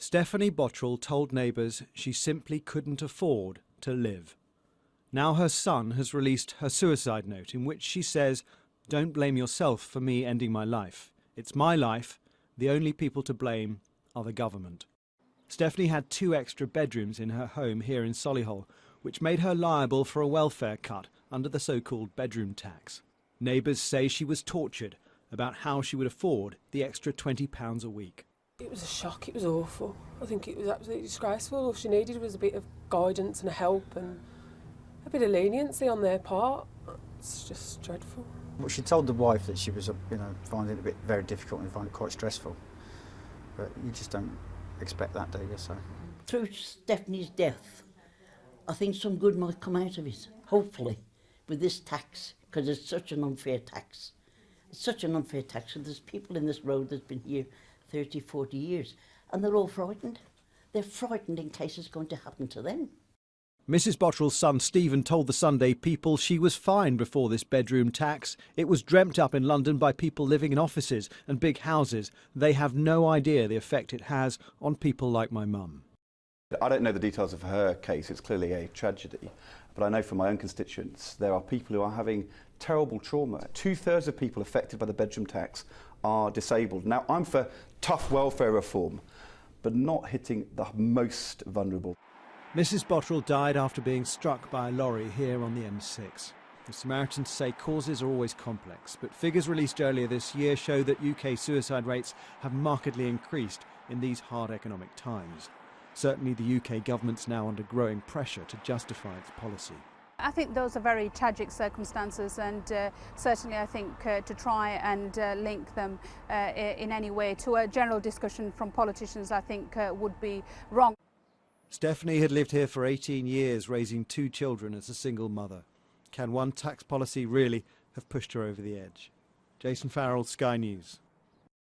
Stephanie Bottrill told neighbours she simply couldn't afford to live. Now her son has released her suicide note in which she says, "Don't blame yourself for me ending my life. It's my life. The only people to blame are the government." Stephanie had 2 extra bedrooms in her home here in Solihull, which made her liable for a welfare cut under the so-called bedroom tax. Neighbours say she was tortured about how she would afford the extra £20 a week. It was a shock, it was awful. I think it was absolutely disgraceful. All she needed was a bit of guidance and help and a bit of leniency on their part. It's just dreadful. Well, she told the wife that she was, finding it very difficult and find it quite stressful. But you just don't expect that, do you? So. Through Stephanie's death, I think some good might come out of it, hopefully, with this tax, because it's such an unfair tax. It's such an unfair tax, and there's people in this road that's been here 30, 40 years, and they're all frightened. They're frightened in case it's going to happen to them. Mrs. Bottrill's son Stephen told the Sunday People she was fine before this bedroom tax. It was dreamt up in London by people living in offices and big houses. They have no idea the effect it has on people like my mum. I don't know the details of her case, it's clearly a tragedy, but I know from my own constituents there are people who are having terrible trauma. 2/3 of people affected by the bedroom tax are disabled. Now, I'm for tough welfare reform, but not hitting the most vulnerable. Mrs. Bottrill died after being struck by a lorry here on the M6. The Samaritans say causes are always complex, but figures released earlier this year show that UK suicide rates have markedly increased in these hard economic times. Certainly the UK government's now under growing pressure to justify its policy. I think those are very tragic circumstances, and certainly I think to try and link them in any way to a general discussion from politicians I think would be wrong. Stephanie had lived here for 18 years, raising 2 children as a single mother. Can one tax policy really have pushed her over the edge? Jason Farrell, Sky News.